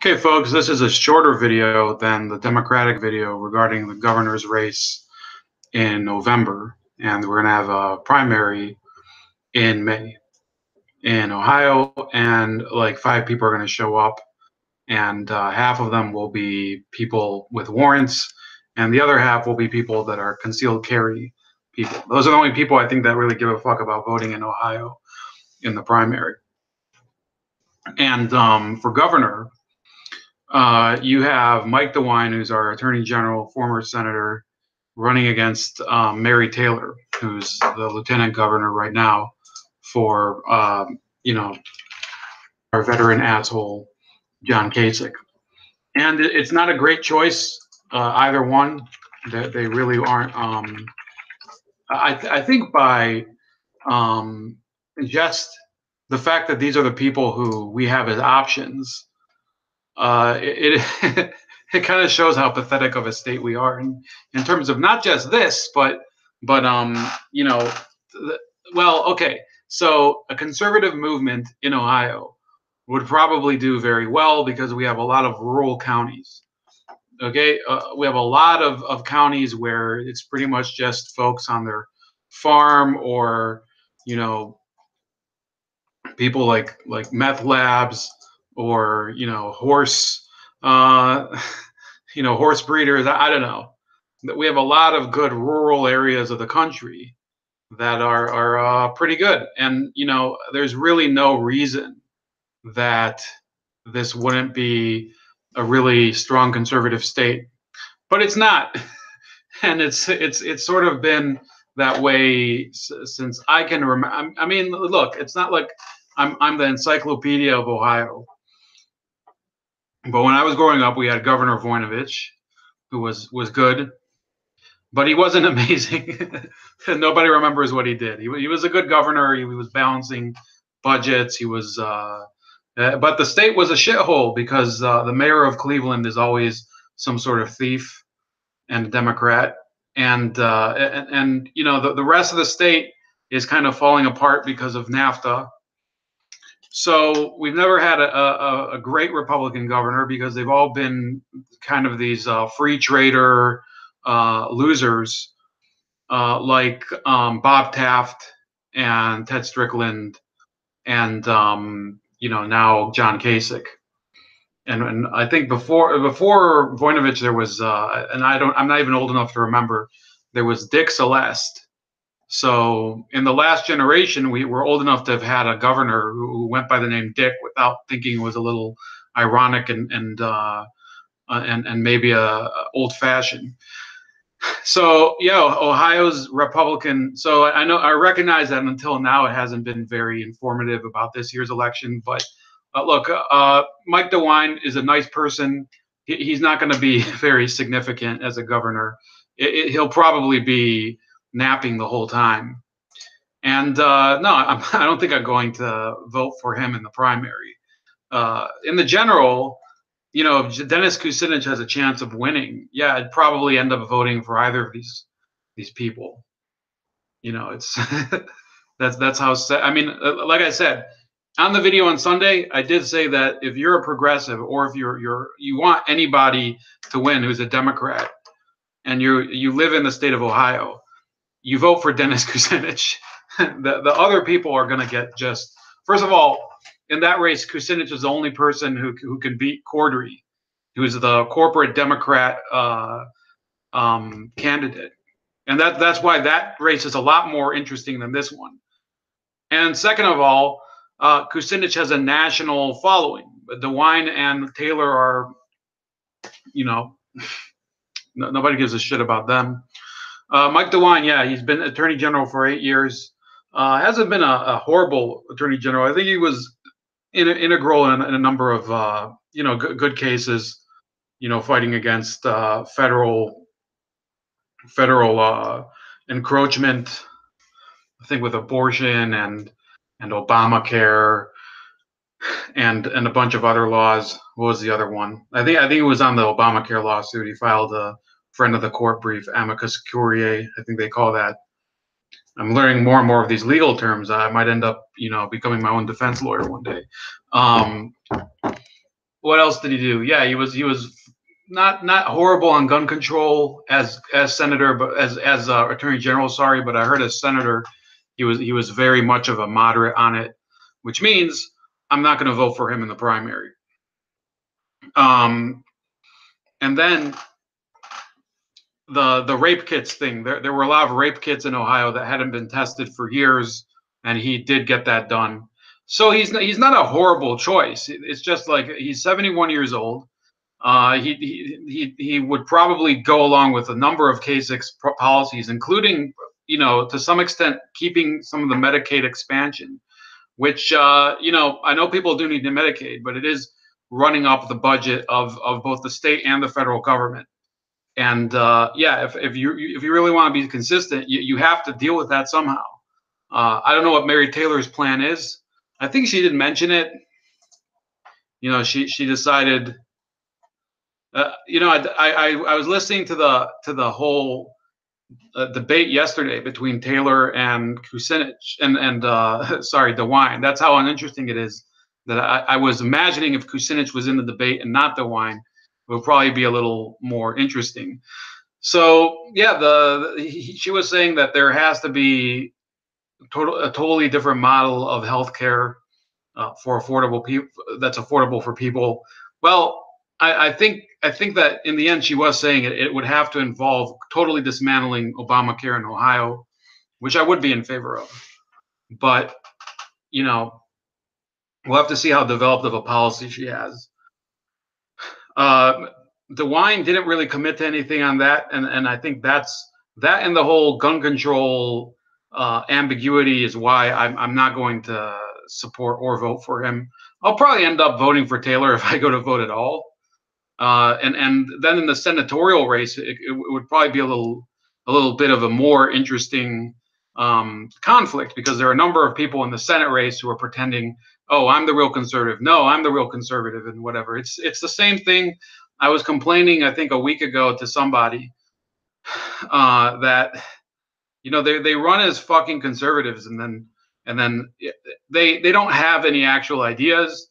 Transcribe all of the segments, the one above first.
Okay, folks, this is a shorter video than the Democratic video regarding the governor's race in November. And we're going to have a primary in May in Ohio, and like 5 people are going to show up. And half of them will be people with warrants, and the other half will be people that are concealed carry people. Those are the only people I think that really give a fuck about voting in Ohio in the primary. And for governor, you have Mike DeWine, who's our Attorney General, former senator, running against Mary Taylor, who's the lieutenant governor right now for, our veteran asshole, John Kasich. And it's not a great choice, either one. They really aren't. I think by just the fact that these are the people who we have as options, it it kind of shows how pathetic of a state we are in terms of not just this, but well, okay. So a conservative movement in Ohio would probably do very well because we have a lot of rural counties. Okay, we have a lot of counties where it's pretty much just folks on their farm, or people like meth labs, or horse horse breeders. I don't know. We have a lot of good rural areas of the country that are pretty good, and there's really no reason that this wouldn't be a really strong conservative state, but it's not. And it's sort of been that way since I can remember. I mean, look, it's not like I'm the encyclopedia of Ohio, but when I was growing up, we had Governor Voinovich, who was good, but he wasn't amazing. Nobody remembers what he did. He was a good governor. He was balancing budgets. He was, but the state was a shithole because the mayor of Cleveland is always some sort of thief and a Democrat, and the rest of the state is kind of falling apart because of NAFTA. So we've never had a great Republican governor because they've all been kind of these free trader losers, like Bob Taft and Ted Strickland, and now John Kasich. And I think before Voinovich there was and I'm not even old enough to remember, there was Dick Celeste. So in the last generation, we were old enough to have had a governor who went by the name Dick without thinking it was a little ironic and maybe old fashioned. So yeah, Ohio's Republican. So I recognize that until now it hasn't been very informative about this year's election. But look, Mike DeWine is a nice person. He's not going to be very significant as a governor. He'll probably be napping the whole time. And no, I don't think I'm going to vote for him in the primary. In the general, if Dennis Kucinich has a chance of winning, yeah, I'd probably end up voting for either of these people. It's that's how. I mean, like I said on the video on Sunday, I did say that if you're a progressive, or if you want anybody to win who's a Democrat, and you live in the state of Ohio, you vote for Dennis Kucinich. The other people are going to get just, first of all, in that race, Kucinich is the only person who can beat Corddry, who's the corporate Democrat candidate. And that's why that race is a lot more interesting than this one. And second of all, Kucinich has a national following. DeWine and Taylor are, nobody gives a shit about them. Mike DeWine, yeah, he's been Attorney General for 8 years. Hasn't been a horrible Attorney General. I think he was integral in a number of good cases, fighting against federal encroachment. I think with abortion and Obamacare and a bunch of other laws. What was the other one? I think it was on the Obamacare lawsuit. He filed a friend of the court brief, amicus curiae, I think they call that. I'm learning more and more of these legal terms. I might end up, becoming my own defense lawyer one day. What else did he do? Yeah, he was not horrible on gun control as senator, but as attorney general. Sorry, but I heard as senator, he was very much of a moderate on it, which means I'm not going to vote for him in the primary. Um, and then the rape kits thing. There were a lot of rape kits in Ohio that hadn't been tested for years, and he did get that done. So he's not a horrible choice. It's just like he's 71 years old. He would probably go along with a number of Kasich's policies, including, to some extent, keeping some of the Medicaid expansion, which, I know people do need the Medicaid, but it is running up the budget of both the state and the federal government. And yeah, if you really want to be consistent, you have to deal with that somehow. I don't know what Mary Taylor's plan is. I think she did mention it. She decided. I was listening to the whole debate yesterday between Taylor and Kucinich and sorry, DeWine. That's how uninteresting it is. That I was imagining if Kucinich was in the debate and not DeWine, it would probably be a little more interesting. So yeah, she was saying that there has to be a totally different model of healthcare for affordable people, that's affordable for people. Well, I think that in the end she was saying it would have to involve totally dismantling Obamacare in Ohio, which I would be in favor of. But you know, we'll have to see how developed of a policy she has. DeWine didn't really commit to anything on that, and I think that and the whole gun control ambiguity is why I'm not going to support or vote for him. I'll probably end up voting for Taylor if I go to vote at all. And then in the senatorial race, it would probably be a little bit of a more interesting conflict, because there are a number of people in the Senate race who are pretending, oh, I'm the real conservative. No, I'm the real conservative, and whatever. It's the same thing. I was complaining, I think, a week ago to somebody that they run as fucking conservatives, and then they don't have any actual ideas.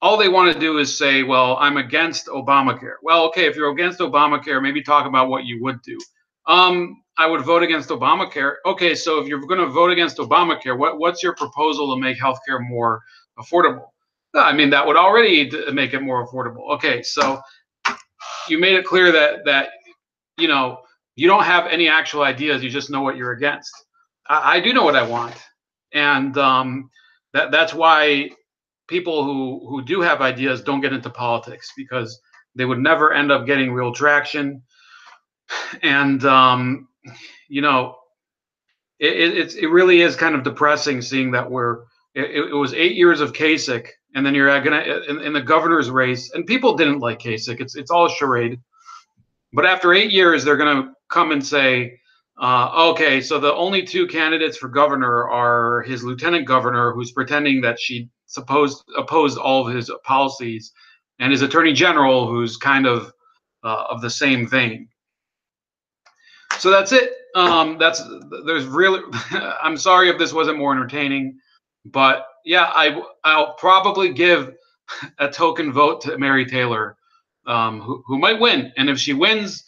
All they want to do is say, well, I'm against Obamacare. Well, okay, if you're against Obamacare, maybe talk about what you would do. I would vote against Obamacare. Okay, so if you're going to vote against Obamacare, what's your proposal to make healthcare more affordable? I mean, that would already make it more affordable. Okay, so you made it clear that you don't have any actual ideas. You just know what you're against. I do know what I want, and that's why people who do have ideas don't get into politics, because they would never end up getting real traction. And it really is kind of depressing seeing that it was 8 years of Kasich, and then you're gonna in the governor's race, and people didn't like Kasich. It's all a charade. But after 8 years, they're gonna come and say, okay, so the only two candidates for governor are his lieutenant governor, who's pretending that she opposed all of his policies, and his attorney general, who's kind of the same vein. So that's it. There's really. I'm sorry if this wasn't more entertaining, but yeah, I'll probably give a token vote to Mary Taylor, who might win. And if she wins,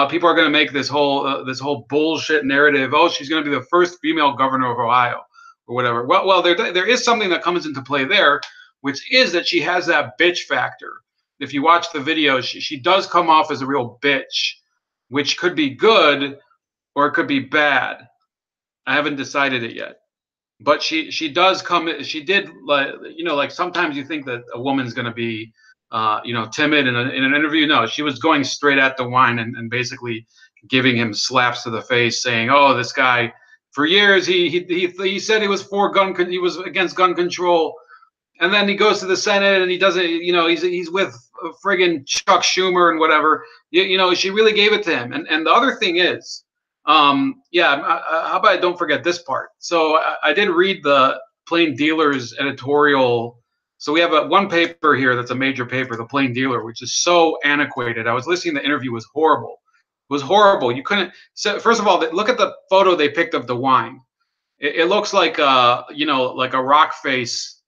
people are going to make this whole bullshit narrative. Oh, she's going to be the first female governor of Ohio, or whatever. Well, there is something that comes into play there, which is that she has that bitch factor. If you watch the video, she does come off as a real bitch, which could be good or it could be bad. I haven't decided it yet. But she does come. She did, like sometimes you think that a woman's going to be timid in an interview. No, she was going straight at DeWine and basically giving him slaps to the face, saying, "Oh, this guy, for years he said he was he was against gun control, and then he goes to the Senate and he doesn't. He's with friggin' Chuck Schumer and whatever. She really gave it to him. And the other thing is, how about I don't forget this part? So I did read the Plain Dealer's editorial. So we have one paper here that's a major paper, the Plain Dealer, which is so antiquated. I was listening, the interview was horrible. It was horrible. You couldn't. So first of all, look at the photo they picked of DeWine. It looks like like a rock face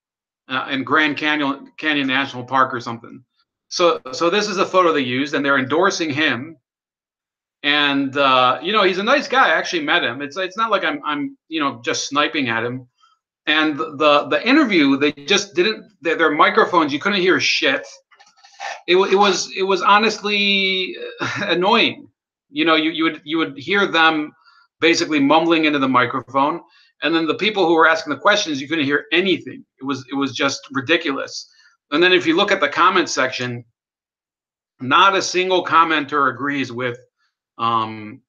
in Grand Canyon National Park or something. So this is a photo they used, and they're endorsing him. And he's a nice guy. I actually met him. It's not like I'm just sniping at him. And the interview, they just didn't. Their microphones, you couldn't hear shit. It was honestly annoying. You would hear them basically mumbling into the microphone, and then the people who were asking the questions, you couldn't hear anything. It was just ridiculous. And then if you look at the comment section, not a single commenter agrees with um,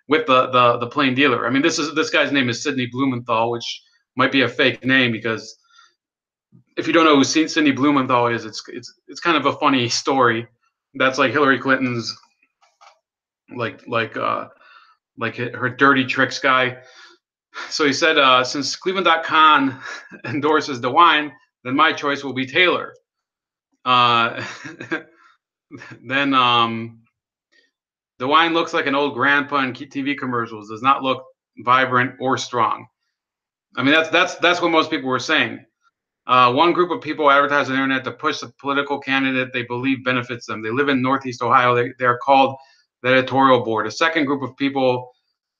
with the plain dealer. I mean, this guy's name is Sidney Blumenthal, which might be a fake name, because if you don't know who Sidney Blumenthal is, it's kind of a funny story. That's like Hillary Clinton's like her dirty tricks guy. So he said, since Cleveland.com endorses DeWine, then my choice will be Taylor. Then DeWine looks like an old grandpa in TV commercials. Does not look vibrant or strong. I mean, that's what most people were saying. One group of people advertise on the internet to push the political candidate they believe benefits them. They live in Northeast Ohio. They're called the editorial board. A second group of people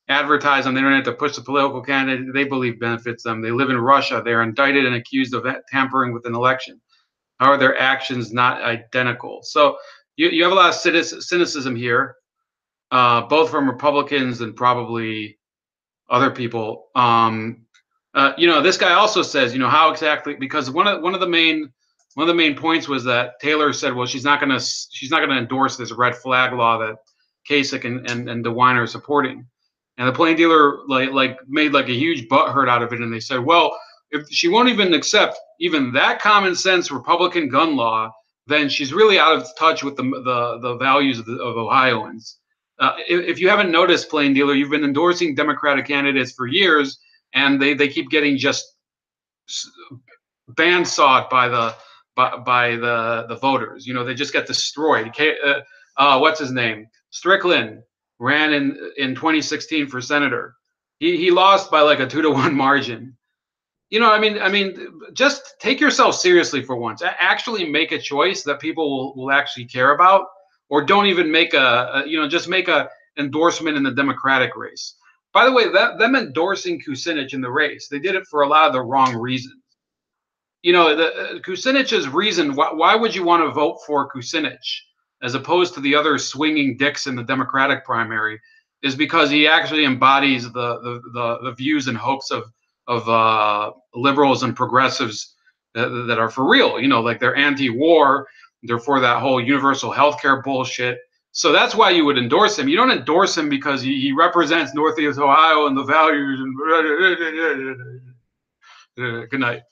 advertise on the internet to push the political candidate they believe benefits them. They live in Russia. They are indicted and accused of tampering with an election. How are their actions not identical? So you have a lot of cynicism here, both from Republicans and probably other people. This guy also says, how exactly, because one of the main points was that Taylor said, well, she's not gonna endorse this red flag law that Kasich and DeWine are supporting. And the plain dealer made like a huge butthurt out of it, and they said, well, if she won't even accept even that common sense Republican gun law, then she's really out of touch with the values of Ohioans. If you haven't noticed, plain dealer, you've been endorsing Democratic candidates for years, and they keep getting just bandsawed by the voters. They just get destroyed. What's his name? Strickland ran in 2016 for senator. He lost by like a 2-to-1 margin. I mean, just take yourself seriously for once. Actually make a choice that people will actually care about, or don't even make just make a endorsement in the Democratic race. By the way, them endorsing Kucinich in the race, they did it for a lot of the wrong reasons. Kucinich's reason, why would you want to vote for Kucinich as opposed to the other swinging dicks in the Democratic primary, is because he actually embodies the views and hopes of liberals and progressives that are for real. Like they're anti-war, they're for that whole universal health care bullshit. So that's why you would endorse him. You don't endorse him because he represents Northeast Ohio and the values. And good night.